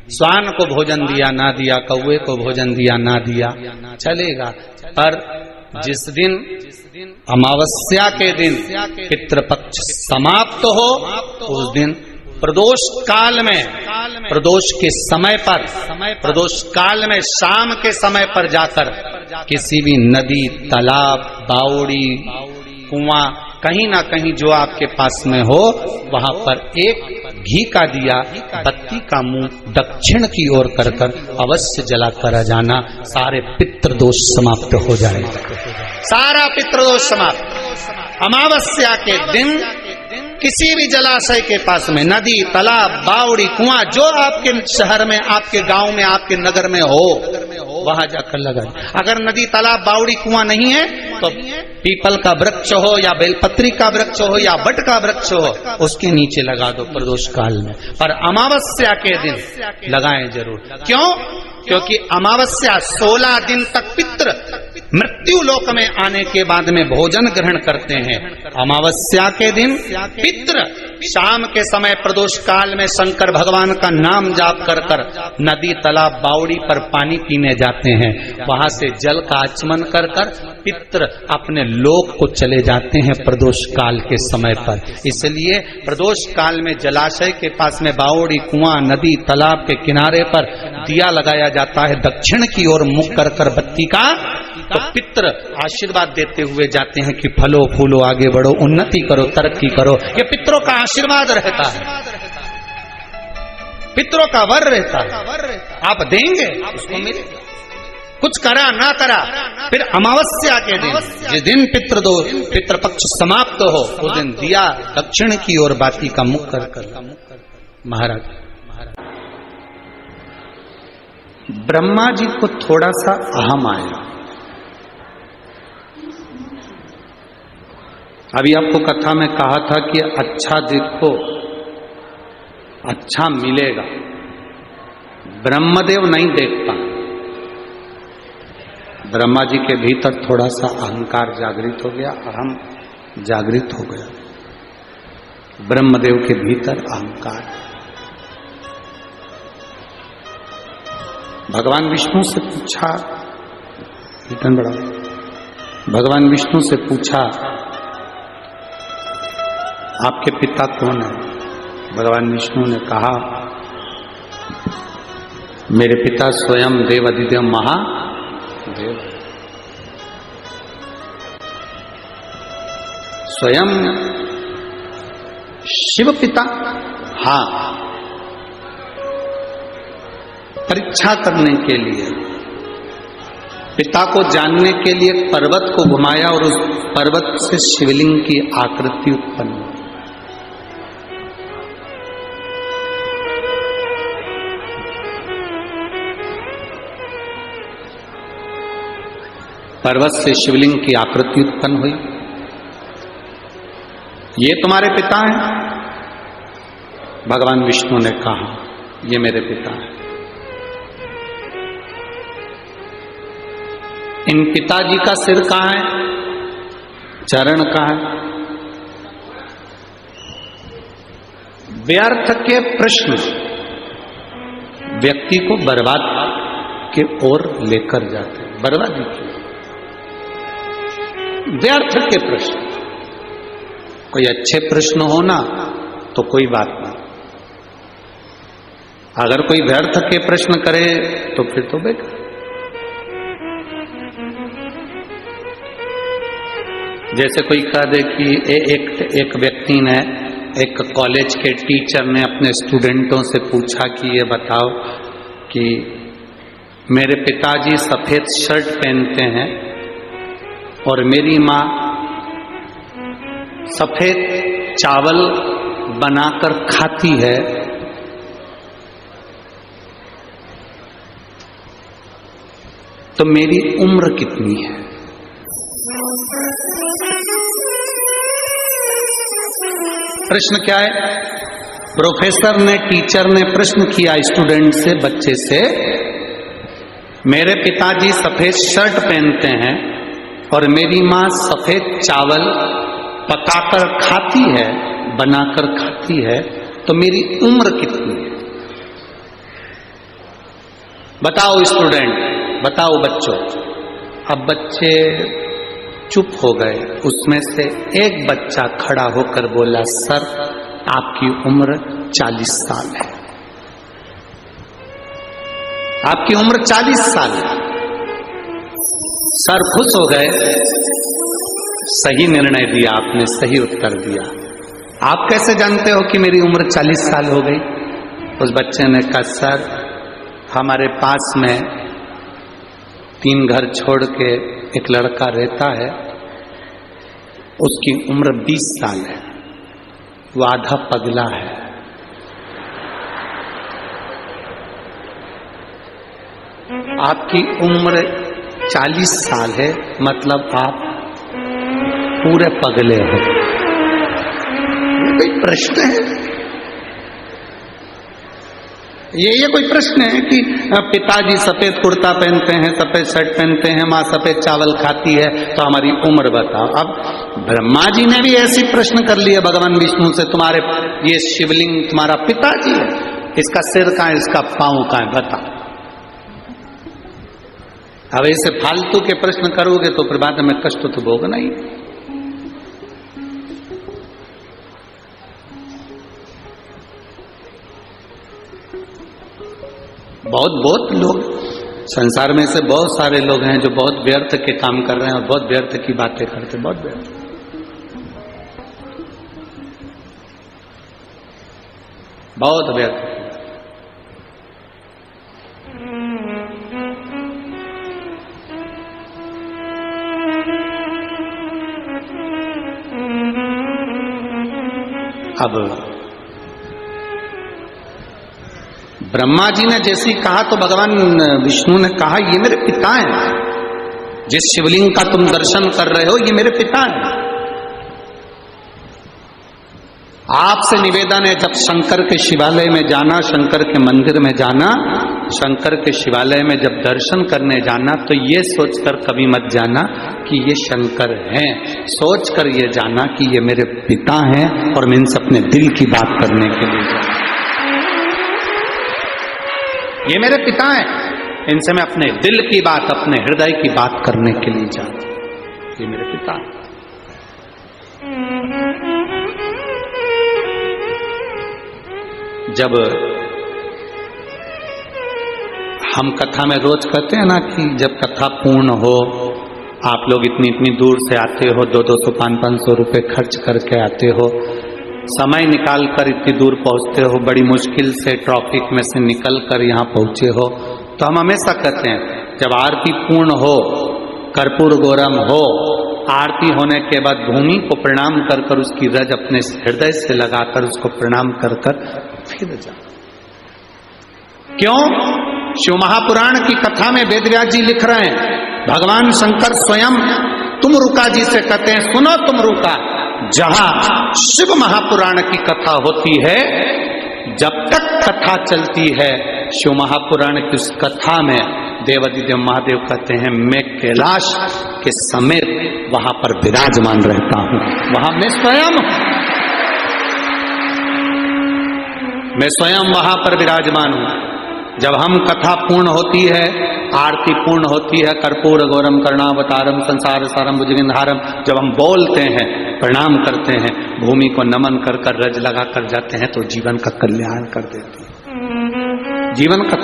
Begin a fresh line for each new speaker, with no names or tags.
श्वान को भोजन दिया ना दिया, कौवे को भोजन दिया ना दिया, चलेगा। पर जिस दिन अमावस्या के दिन पितृपक्ष समाप्त हो, उस दिन प्रदोष काल में, प्रदोष के समय पर, प्रदोष काल में शाम के समय पर जाकर किसी भी नदी, तालाब, बावड़ी, कुआं, कहीं ना कहीं जो आपके पास में हो, वहां पर एक घी का दिया, बत्ती का मुंह दक्षिण की ओर कर अवश्य जला कर जाना। सारे पितृदोष समाप्त हो जाएगा, सारा पितृदोष समाप्त। अमावस्या के दिन किसी भी जलाशय के पास में, नदी, तालाब, बावड़ी, कुआं, जो आपके शहर में, आपके गांव में, आपके नगर में हो, वहां जाकर लगाए। अगर नदी, तालाब, बावड़ी, कुआं नहीं है तो पीपल का वृक्ष हो या बेलपत्री का वृक्ष हो या बट का वृक्ष हो, उसके नीचे लगा दो प्रदोष काल में। पर अमावस्या के दिन लगाएं जरूर। क्यों? क्योंकि अमावस्या 16 दिन तक पितृ मृत्यु लोक में आने के बाद में भोजन ग्रहण करते हैं। अमावस्या के दिन पितृ शाम के समय प्रदोष काल में शंकर भगवान का नाम जाप कर कर नदी, तालाब, बावड़ी पर पानी पीने जाते हैं। वहां से जल का आचमन कर कर पितृ अपने लोक को चले जाते हैं प्रदोष काल के समय पर। इसलिए प्रदोष काल में जलाशय के पास में, बावड़ी, कुआं, नदी, तालाब के किनारे पर दिया लगाया जाता है दक्षिण की ओर मुख कर कर बत्ती का। तो पितृ आशीर्वाद देते हुए जाते हैं कि फलो फूलो, आगे बढ़ो, उन्नति करो, तरक्की करो। ये पितरों का आशीर्वाद रहता है, पितरों का वर रहता है। आप देंगे उसको मिलेगा, कुछ करा ना करा। फिर अमावस्या के दिन, जिस दिन पितृपक्ष समाप्त हो, उस दिन दिया दक्षिण की ओर बाती का मुख कर महाराज ब्रह्मा जी को थोड़ा सा अहम आया। अभी आपको कथा में कहा था कि अच्छा देखो अच्छा मिलेगा। ब्रह्मदेव नहीं देखता, ब्रह्मा जी के भीतर थोड़ा सा अहंकार जागृत हो गया, अहम जागृत हो गया। ब्रह्मदेव के भीतर अहंकार। भगवान विष्णु से पूछा, भगवान विष्णु से पूछा आपके पिता कौन है? भगवान विष्णु ने कहा मेरे पिता स्वयं देवाधिदेव महादेव, स्वयं शिव पिता। हाँ, परीक्षा करने के लिए, पिता को जानने के लिए पर्वत को घुमाया और उस पर्वत से शिवलिंग की आकृति उत्पन्न हुई। पर्वत से शिवलिंग की आकृति उत्पन्न हुई। ये तुम्हारे पिता हैं? भगवान विष्णु ने कहा ये मेरे पिता हैं। इन पिताजी का सिर कहाँ है? चरण कहाँ है? व्यर्थ के प्रश्न व्यक्ति को बर्बाद के ओर लेकर जाते हैं, बर्बादी की। व्यर्थ के प्रश्न, कोई अच्छे प्रश्न हो ना तो कोई बात नहीं। अगर कोई व्यर्थ के प्रश्न करे तो फिर तो बेकार। जैसे कोई कह दे कि एक व्यक्ति ने, एक कॉलेज के टीचर ने अपने स्टूडेंटों से पूछा कि ये बताओ कि मेरे पिताजी सफेद शर्ट पहनते हैं और मेरी माँ सफेद चावल बनाकर खाती है, तो मेरी उम्र कितनी है? प्रश्न क्या है? प्रोफेसर ने, टीचर ने प्रश्न किया स्टूडेंट से, बच्चे से, मेरे पिताजी सफेद शर्ट पहनते हैं और मेरी माँ सफेद चावल पकाकर खाती है, बनाकर खाती है, तो मेरी उम्र कितनी है? बताओ स्टूडेंट, बताओ बच्चों। अब बच्चे चुप हो गए। उसमें से एक बच्चा खड़ा होकर बोला, सर आपकी उम्र 40 साल है। आपकी उम्र 40 साल है। सर खुश हो गए, सही निर्णय दिया आपने, सही उत्तर दिया। आप कैसे जानते हो कि मेरी उम्र 40 साल हो गई? उस बच्चे ने कहा, सर हमारे पास में 3 घर छोड़ के एक लड़का रहता है, उसकी उम्र 20 साल है, वो आधा पगला है। आपकी उम्र 40 साल है, मतलब आप पूरे पगले हो। ये कोई प्रश्न है? ये कोई प्रश्न है कि पिताजी सफेद कुर्ता पहनते हैं, सफेद शर्ट पहनते हैं, माँ सफेद चावल खाती है, तो हमारी उम्र बताओ। अब ब्रह्मा जी ने भी ऐसी प्रश्न कर लिया भगवान विष्णु से, तुम्हारे ये शिवलिंग तुम्हारा पिताजी है, इसका सिर कहाँ है, इसका पांव कहाँ है, बताओ। अब ऐसे फालतू के प्रश्न करोगे तो फिर बाद में कष्ट तो भोगना ही। बहुत लोग संसार में से बहुत सारे लोग हैं जो बहुत व्यर्थ के काम कर रहे हैं और बहुत व्यर्थ की बातें करते, बहुत व्यर्थ। बहुत व्यर्थ। अब ब्रह्मा जी ने जैसे कहा तो भगवान विष्णु ने कहा, ये मेरे पिता हैं, जिस शिवलिंग का तुम दर्शन कर रहे हो ये मेरे पिता हैं। आपसे निवेदन है, जब शंकर के शिवालय में जाना, शंकर के मंदिर में जाना, शंकर के शिवालय में जब दर्शन करने जाना, तो ये सोचकर कभी मत जाना कि ये शंकर हैं, सोचकर ये जाना कि ये मेरे पिता हैं और मैं इनसे अपने दिल की बात करने के लिए जाऊं। ये मेरे पिता हैं, इनसे मैं अपने दिल की बात, अपने हृदय की बात करने के लिए जाता हूं। ये मेरे पिता हैं। जब हम कथा में रोज कहते हैं ना कि जब कथा पूर्ण हो, आप लोग इतनी दूर से आते हो, 200-200 500-500 रुपए खर्च करके आते हो, समय निकाल कर इतनी दूर पहुंचते हो, बड़ी मुश्किल से ट्रैफिक में से निकल कर यहाँ पहुंचे हो, तो हम हमेशा कहते हैं जब आरती पूर्ण हो, कर्पूर गौरम हो, आरती होने के बाद भूमि को प्रणाम कर कर उसकी रज अपने हृदय से लगाकर उसको प्रणाम कर कर फिर जाओ। क्यों? शिव महापुराण की कथा में वेदव्यास जी लिख रहे हैं, भगवान शंकर स्वयं तुमरुका जी से कहते हैं, सुनो तुमरुका, जहां शिव महापुराण की कथा होती है, जब तक कथा चलती है शिव महापुराण की उस कथा में देवादिदेव महादेव कहते हैं, मैं कैलाश के समेत वहां पर विराजमान रहता हूं, वहां मैं स्वयं वहां पर विराजमान हूं। जब हम कथा पूर्ण होती है, आरती पूर्ण होती है, कर्पूर गौरम करुणावतारम संसार सारम भुजगेंद्रहारम, जब हम बोलते हैं, प्रणाम करते हैं, भूमि को नमन कर कर रज लगा कर जाते हैं, तो जीवन का कल्याण कर देते हैं, जीवन का